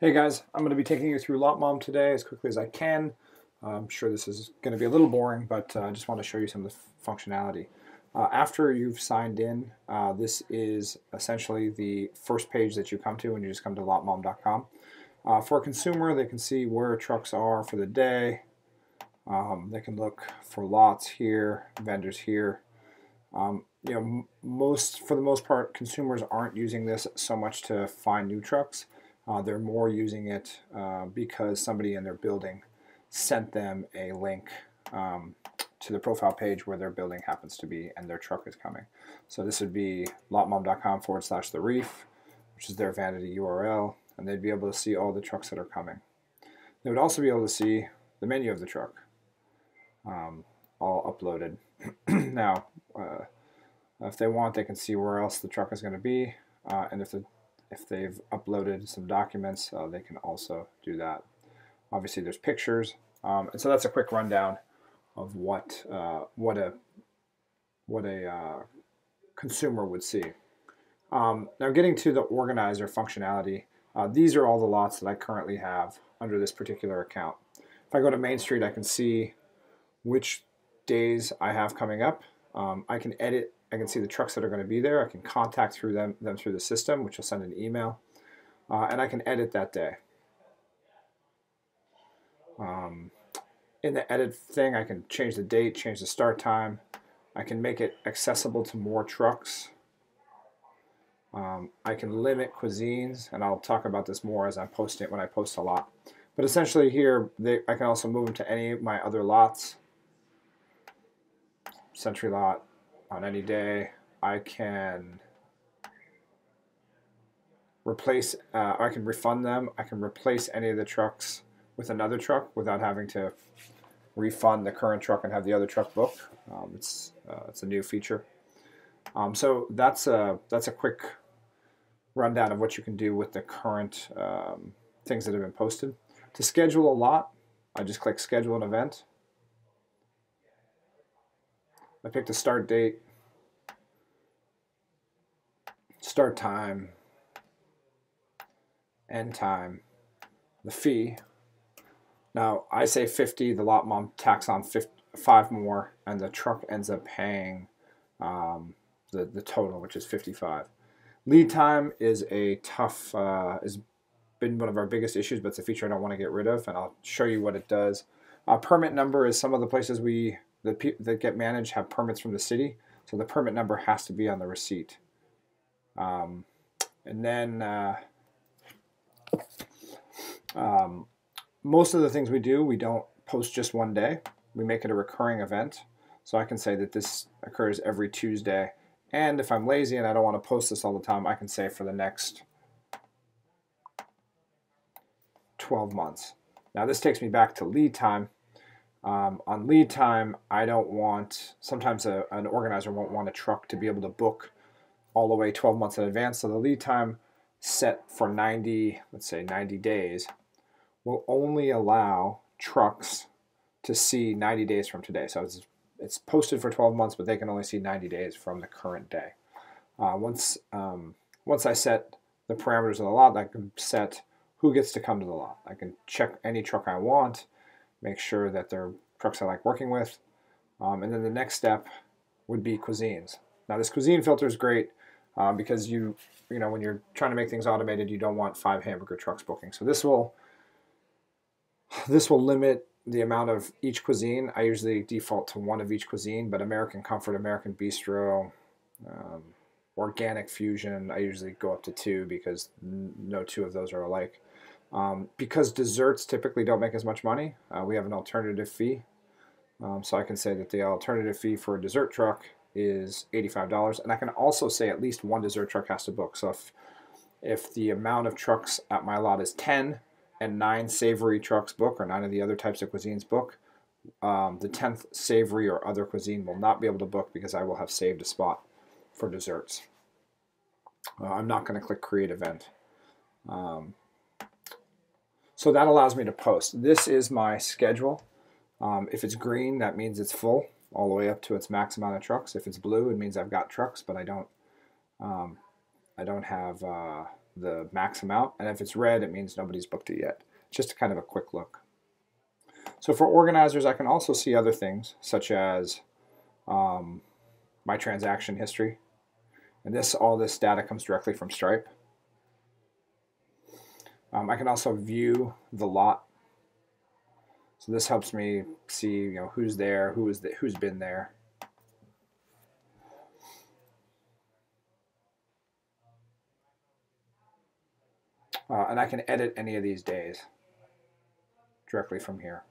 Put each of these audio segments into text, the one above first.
Hey guys, I'm going to be taking you through LotMom today as quickly as I can. I'm sure this is going to be a little boring, but I just want to show you some of the functionality. After you've signed in, this is essentially the first page that you come to when you just come to LotMom.com. For a consumer, they can see where trucks are for the day. They can look for lots here, vendors here. For the most part, consumers aren't using this so much to find new trucks. They're more using it because somebody in their building sent them a link to the profile page where their building happens to be and their truck is coming. So this would be lotmom.com/the reef, which is their vanity URL, and they'd be able to see all the trucks that are coming. They would also be able to see the menu of the truck, all uploaded. Now, if they want, they can see where else the truck is going to be, and if they've uploaded some documents, they can also do that. Obviously, there's pictures, and so that's a quick rundown of what a consumer would see. Now, getting to the organizer functionality, these are all the lots that I currently have under this particular account. If I go to Main Street, I can see which days I have coming up. I can edit. I can see the trucks that are going to be there. I can contact through them through the system, which will send an email, and I can edit that day. In the edit thing, I can change the date, change the start time. I can make it accessible to more trucks. I can limit cuisines, and I'll talk about this more as I post it when I post a lot. But essentially here, I can also move them to any of my other lots. Century lot on any day. I can replace, I can refund them. I can replace any of the trucks with another truck without having to refund the current truck and have the other truck booked. It's a new feature. So that's a quick rundown of what you can do with the current things that have been posted. To schedule a lot, I just click schedule an event. I pick the start date, start time, end time, the fee. Now I say 50, the LotMom tacks on 5 more, and the truck ends up paying the total, which is 55. Lead time is a tough, has been one of our biggest issues, but it's a feature I don't want to get rid of, and I'll show you what it does. Permit number is some of the places that get managed have permits from the city, so the permit number has to be on the receipt. And then most of the things we do, we don't post just one day. We make it a recurring event. So I can say that this occurs every Tuesday. And if I'm lazy and I don't want to post this all the time, I can say for the next 12 months. Now this takes me back to lead time. On lead time, I don't want, sometimes an organizer won't want a truck to be able to book all the way 12 months in advance. So the lead time set for 90, let's say 90 days, will only allow trucks to see 90 days from today. So it's posted for 12 months, but they can only see 90 days from the current day. Once I set the parameters of the lot, I can set who gets to come to the lot. I can check any truck I want, make sure that they're trucks I like working with, and then the next step would be cuisines. Now this cuisine filter is great because you know when you're trying to make things automated, you don't want 5 hamburger trucks booking. So this will limit the amount of each cuisine. I usually default to 1 of each cuisine, but American Comfort, American Bistro, Organic Fusion, I usually go up to 2 because no 2 of those are alike. Because desserts typically don't make as much money, we have an alternative fee. So I can say that the alternative fee for a dessert truck is $85, and I can also say at least 1 dessert truck has to book. So if the amount of trucks at my lot is 10 and 9 savory trucks book, or 9 of the other types of cuisines book, the 10th savory or other cuisine will not be able to book because I will have saved a spot for desserts. I'm not going to click create event. So that allows me to post. This is my schedule. If it's green, that means it's full all the way up to its max amount of trucks. If it's blue, it means I've got trucks, but I don't have the max amount, and if it's red, it means nobody's booked it yet. Just kind of a quick look. So for organizers, I can also see other things, such as my transaction history. And all this data comes directly from Stripe. I can also view the lot. So this helps me see, who's there, who's been there. And I can edit any of these days directly from here.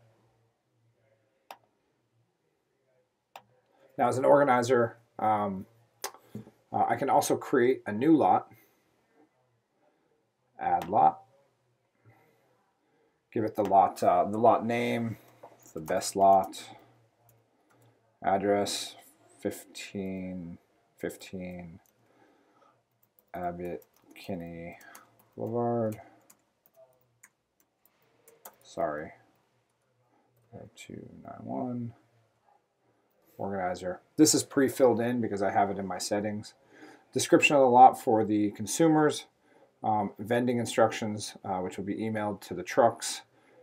Now, as an organizer, I can also create a new lot. Add lot. Give it the lot name, the best lot. Address 1515 Abbott Kinney Boulevard. Sorry. 291. Organizer. This is pre-filled in because I have it in my settings. Description of the lot for the consumers. Vending instructions, which will be emailed to the trucks.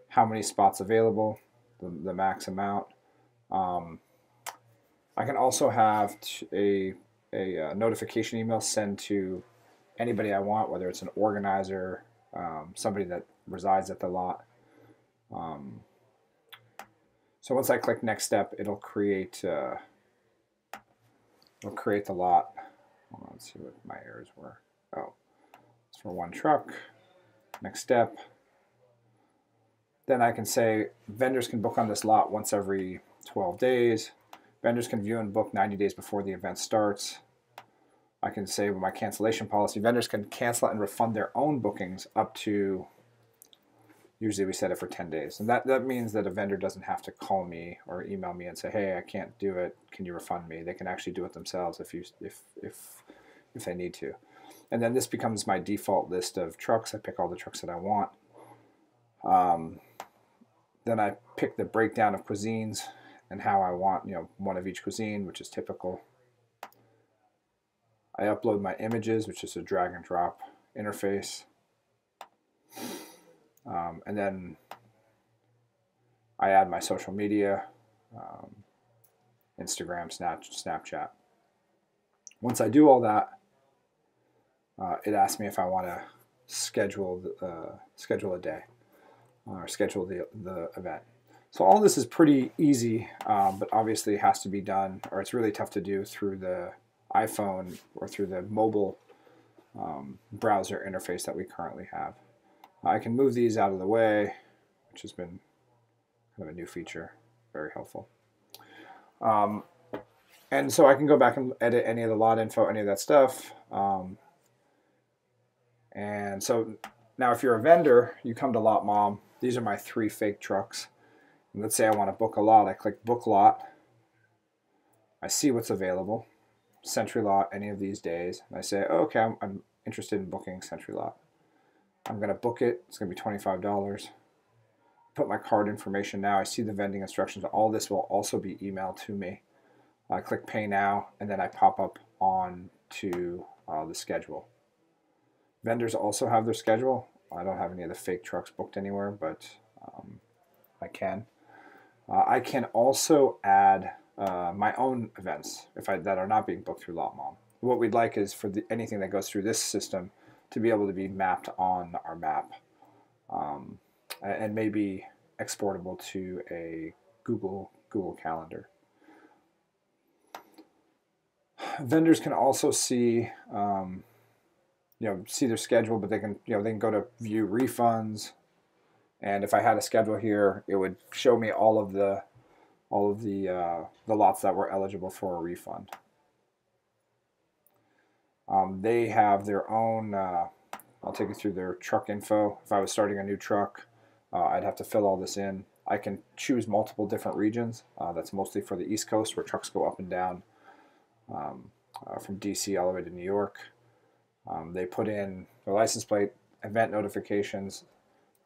How many spots available, the max amount. I can also have a notification email send to anybody I want, whether it's an organizer, somebody that resides at the lot. So once I click next step, it'll create the lot. Hold on, let's see what my errors were. Oh, it's for one truck. Next step. Then I can say vendors can book on this lot once every 12 days. Vendors can view and book 90 days before the event starts. I can say with my cancellation policy, vendors can cancel and refund their own bookings up to, usually we set it for 10 days. And that means that a vendor doesn't have to call me or email me and say, hey, I can't do it, can you refund me? They can actually do it themselves if they need to. And then this becomes my default list of trucks. I pick all the trucks that I want. Then I pick the breakdown of cuisines and how I want, one of each cuisine, which is typical. I upload my images, which is a drag and drop interface. And then I add my social media, Instagram, Snapchat. Once I do all that, it asks me if I want to schedule a day or schedule the event. So all this is pretty easy, but obviously it has to be done, or it's really tough to do through the iPhone or through the mobile browser interface that we currently have. I can move these out of the way, which has been kind of a new feature, very helpful. And so I can go back and edit any of the lot info, any of that stuff. And so now if you're a vendor, you come to LotMom. These are my 3 fake trucks. And let's say I want to book a lot. I click book lot. I see what's available. Century lot, any of these days. And I say, oh, okay, I'm interested in booking Century lot. I'm going to book it. It's going to be $25. Put my card information now. I see the vending instructions. All this will also be emailed to me. I click pay now, and then I pop up on to the schedule. Vendors also have their schedule. I don't have any of the fake trucks booked anywhere, but I can. I can also add my own events that are not being booked through LotMom. What we'd like is for anything that goes through this system to be able to be mapped on our map and maybe exportable to a Google Calendar. Vendors can also see see their schedule, but they can go to view refunds, and if I had a schedule here, it would show me all of the lots that were eligible for a refund. They have their own, I'll take you through their truck info. If I was starting a new truck, I'd have to fill all this in. I can choose multiple different regions. That's mostly for the East Coast, where trucks go up and down from DC all the way to New York. They put in their license plate, event notifications,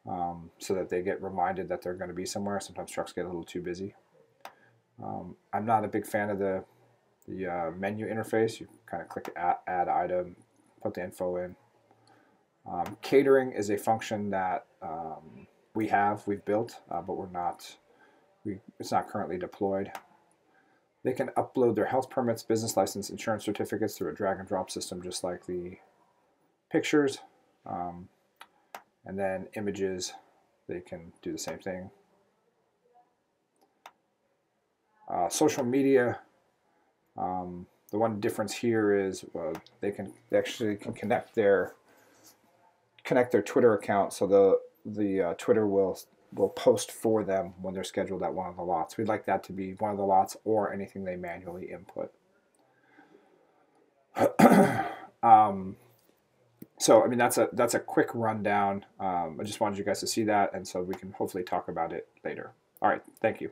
so that they get reminded that they're going to be somewhere. Sometimes trucks get a little too busy. I'm not a big fan of the menu interface. You kind of click add item, put the info in. Catering is a function that we've built, but it's not currently deployed. They can upload their health permits, business license, insurance certificates through a drag and drop system, just like the pictures. And then images, they can do the same thing. Social media, the one difference here is they actually can connect their Twitter account, so the Twitter will post for them when they're scheduled at one of the lots. We'd like that to be one of the lots or anything they manually input. So I mean that's a quick rundown. I just wanted you guys to see that, and so we can hopefully talk about it later. All right, thank you.